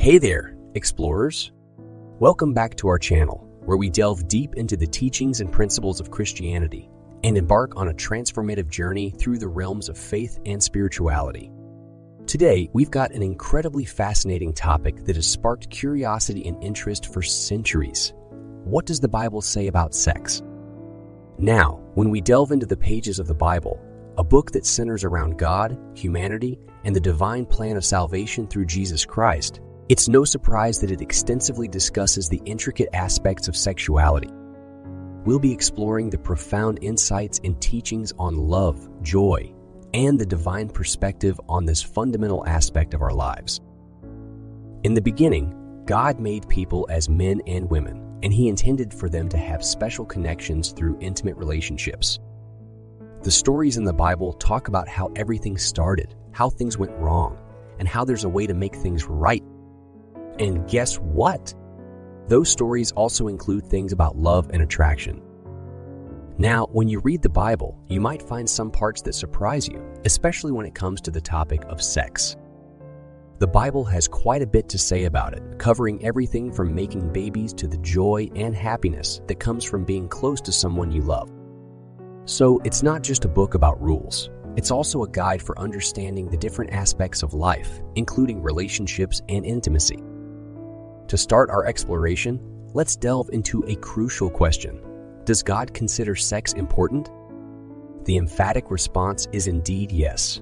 Hey there, explorers! Welcome back to our channel, where we delve deep into the teachings and principles of Christianity and embark on a transformative journey through the realms of faith and spirituality. Today, we've got an incredibly fascinating topic that has sparked curiosity and interest for centuries. What does the Bible say about sex? Now, when we delve into the pages of the Bible, a book that centers around God, humanity, and the divine plan of salvation through Jesus Christ, it's no surprise that it extensively discusses the intricate aspects of sexuality. We'll be exploring the profound insights and teachings on love, joy, and the divine perspective on this fundamental aspect of our lives. In the beginning, God made people as men and women, and He intended for them to have special connections through intimate relationships. The stories in the Bible talk about how everything started, how things went wrong, and how there's a way to make things right. And guess what? Those stories also include things about love and attraction. Now, when you read the Bible, you might find some parts that surprise you, especially when it comes to the topic of sex. The Bible has quite a bit to say about it, covering everything from making babies to the joy and happiness that comes from being close to someone you love. So, it's not just a book about rules. It's also a guide for understanding the different aspects of life, including relationships and intimacy. To start our exploration, let's delve into a crucial question. Does God consider sex important? The emphatic response is indeed yes.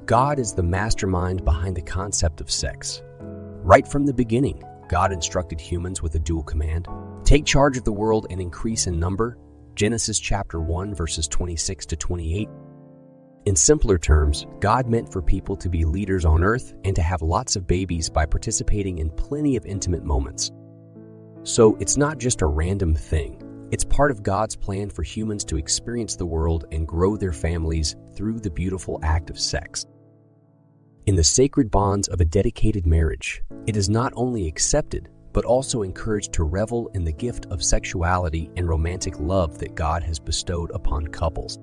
God is the mastermind behind the concept of sex. Right from the beginning, God instructed humans with a dual command: take charge of the world and increase in number. Genesis chapter 1, verses 26 to 28. In simpler terms, God meant for people to be leaders on earth and to have lots of babies by participating in plenty of intimate moments. So it's not just a random thing. It's part of God's plan for humans to experience the world and grow their families through the beautiful act of sex. In the sacred bonds of a dedicated marriage, it is not only accepted, but also encouraged to revel in the gift of sexuality and romantic love that God has bestowed upon couples.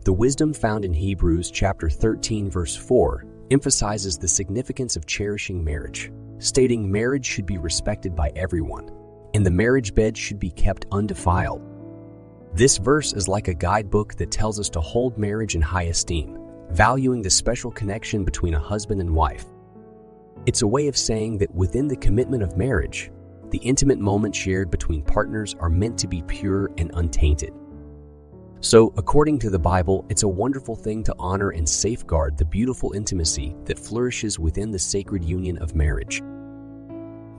The wisdom found in Hebrews chapter 13, verse 4 emphasizes the significance of cherishing marriage, stating marriage should be respected by everyone, and the marriage bed should be kept undefiled. This verse is like a guidebook that tells us to hold marriage in high esteem, valuing the special connection between a husband and wife. It's a way of saying that within the commitment of marriage, the intimate moments shared between partners are meant to be pure and untainted. So, according to the Bible, it's a wonderful thing to honor and safeguard the beautiful intimacy that flourishes within the sacred union of marriage.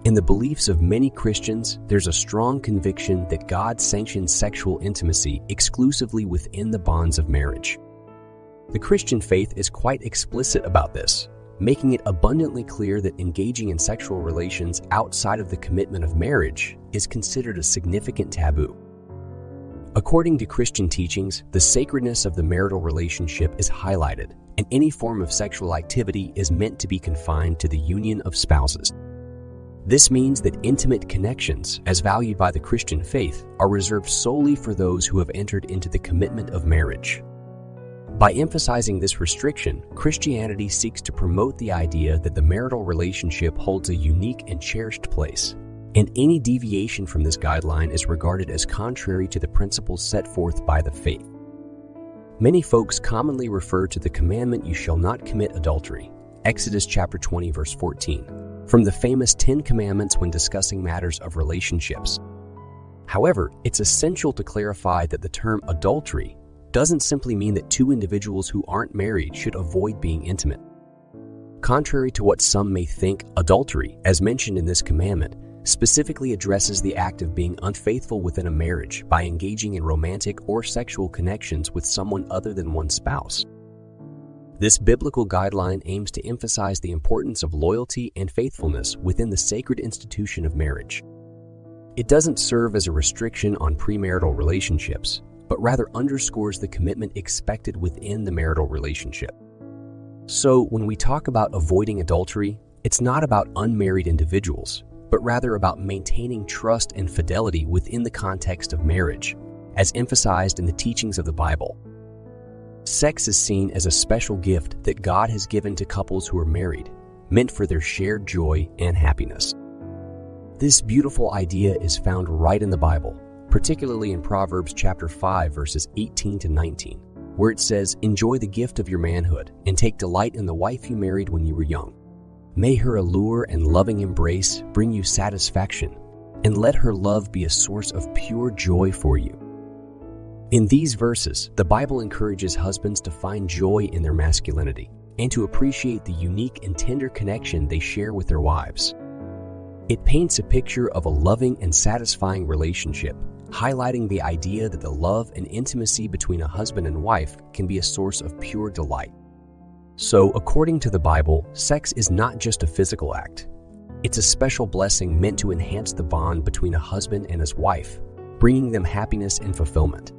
In the beliefs of many Christians, there's a strong conviction that God sanctions sexual intimacy exclusively within the bonds of marriage. The Christian faith is quite explicit about this, making it abundantly clear that engaging in sexual relations outside of the commitment of marriage is considered a significant taboo. According to Christian teachings, the sacredness of the marital relationship is highlighted, and any form of sexual activity is meant to be confined to the union of spouses. This means that intimate connections, as valued by the Christian faith, are reserved solely for those who have entered into the commitment of marriage. By emphasizing this restriction, Christianity seeks to promote the idea that the marital relationship holds a unique and cherished place, and any deviation from this guideline is regarded as contrary to the principles set forth by the faith. Many folks commonly refer to the commandment, "You shall not commit adultery," Exodus chapter 20, verse 14, from the famous 10 Commandments when discussing matters of relationships. However, it's essential to clarify that the term adultery doesn't simply mean that two individuals who aren't married should avoid being intimate. Contrary to what some may think, adultery, as mentioned in this commandment, specifically addresses the act of being unfaithful within a marriage by engaging in romantic or sexual connections with someone other than one's spouse. This biblical guideline aims to emphasize the importance of loyalty and faithfulness within the sacred institution of marriage. It doesn't serve as a restriction on premarital relationships, but rather underscores the commitment expected within the marital relationship. So, when we talk about avoiding adultery, it's not about unmarried individuals, but rather about maintaining trust and fidelity within the context of marriage, as emphasized in the teachings of the Bible. Sex is seen as a special gift that God has given to couples who are married, meant for their shared joy and happiness. This beautiful idea is found right in the Bible, particularly in Proverbs chapter 5, verses 18 to 19, where it says, "Enjoy the gift of your manhood, and take delight in the wife you married when you were young. May her allure and loving embrace bring you satisfaction, and let her love be a source of pure joy for you." In these verses, the Bible encourages husbands to find joy in their masculinity and to appreciate the unique and tender connection they share with their wives. It paints a picture of a loving and satisfying relationship, highlighting the idea that the love and intimacy between a husband and wife can be a source of pure delight. So, according to the Bible, sex is not just a physical act. It's a special blessing meant to enhance the bond between a husband and his wife, bringing them happiness and fulfillment.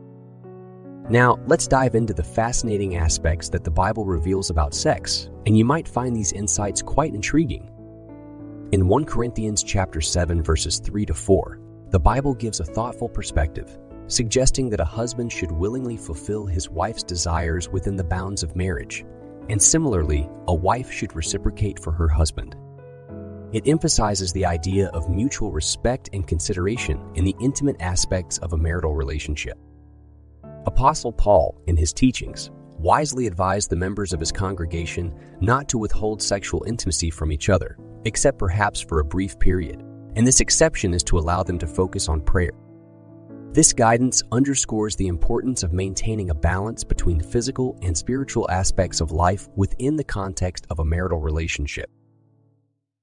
Now, let's dive into the fascinating aspects that the Bible reveals about sex, and you might find these insights quite intriguing. In 1 Corinthians chapter 7, verses 3 to 4, the Bible gives a thoughtful perspective, suggesting that a husband should willingly fulfill his wife's desires within the bounds of marriage, and similarly, a wife should reciprocate for her husband. It emphasizes the idea of mutual respect and consideration in the intimate aspects of a marital relationship. Apostle Paul, in his teachings, wisely advised the members of his congregation not to withhold sexual intimacy from each other, except perhaps for a brief period, and this exception is to allow them to focus on prayer. This guidance underscores the importance of maintaining a balance between physical and spiritual aspects of life within the context of a marital relationship.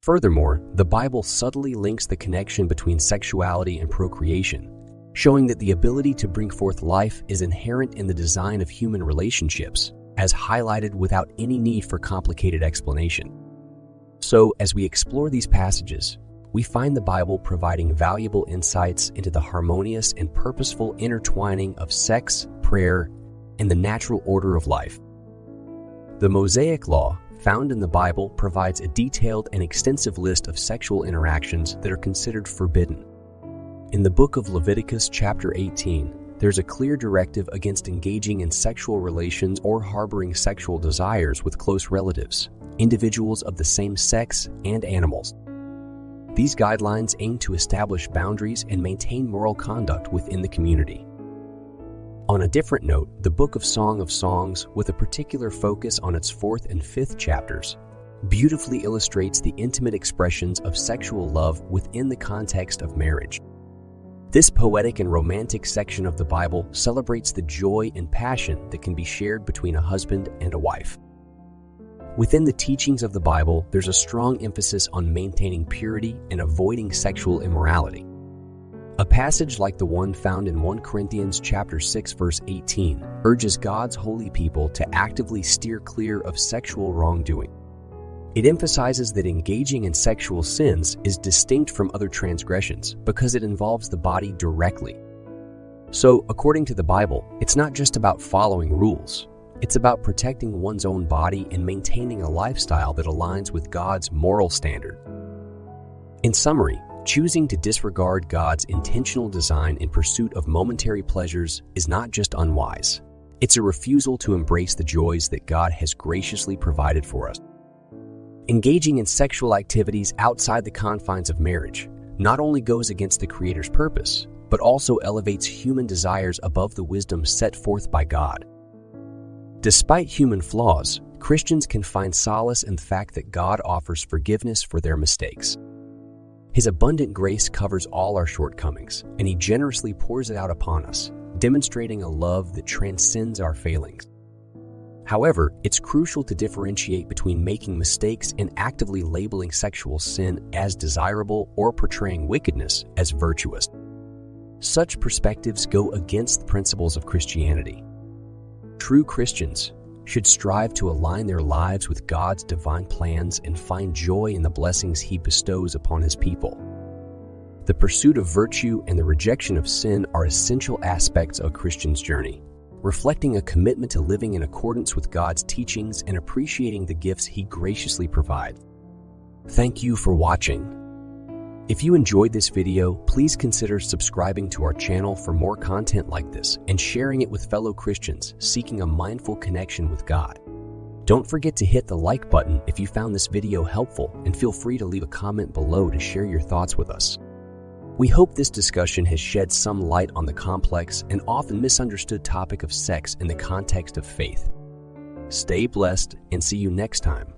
Furthermore, the Bible subtly links the connection between sexuality and procreation, showing that the ability to bring forth life is inherent in the design of human relationships, as highlighted without any need for complicated explanation. So, as we explore these passages, we find the Bible providing valuable insights into the harmonious and purposeful intertwining of sex, prayer, and the natural order of life. The Mosaic Law, found in the Bible, provides a detailed and extensive list of sexual interactions that are considered forbidden. In the book of Leviticus chapter 18, there's a clear directive against engaging in sexual relations or harboring sexual desires with close relatives, individuals of the same sex, and animals. These guidelines aim to establish boundaries and maintain moral conduct within the community. On a different note, the book of Song of Songs, with a particular focus on its 4th and 5th chapters, beautifully illustrates the intimate expressions of sexual love within the context of marriage. This poetic and romantic section of the Bible celebrates the joy and passion that can be shared between a husband and a wife. Within the teachings of the Bible, there's a strong emphasis on maintaining purity and avoiding sexual immorality. A passage like the one found in 1 Corinthians chapter 6, verse 18 urges God's holy people to actively steer clear of sexual wrongdoing. It emphasizes that engaging in sexual sins is distinct from other transgressions because it involves the body directly. So, according to the Bible, it's not just about following rules. It's about protecting one's own body and maintaining a lifestyle that aligns with God's moral standard. In summary, choosing to disregard God's intentional design in pursuit of momentary pleasures is not just unwise. It's a refusal to embrace the joys that God has graciously provided for us. Engaging in sexual activities outside the confines of marriage not only goes against the Creator's purpose, but also elevates human desires above the wisdom set forth by God. Despite human flaws, Christians can find solace in the fact that God offers forgiveness for their mistakes. His abundant grace covers all our shortcomings, and He generously pours it out upon us, demonstrating a love that transcends our failings. However, it's crucial to differentiate between making mistakes and actively labeling sexual sin as desirable or portraying wickedness as virtuous. Such perspectives go against the principles of Christianity. True Christians should strive to align their lives with God's divine plans and find joy in the blessings He bestows upon His people. The pursuit of virtue and the rejection of sin are essential aspects of a Christian's journey, reflecting a commitment to living in accordance with God's teachings and appreciating the gifts He graciously provides. Thank you for watching. If you enjoyed this video, please consider subscribing to our channel for more content like this and sharing it with fellow Christians seeking a mindful connection with God. Don't forget to hit the like button if you found this video helpful, and feel free to leave a comment below to share your thoughts with us. We hope this discussion has shed some light on the complex and often misunderstood topic of sex in the context of faith. Stay blessed and see you next time.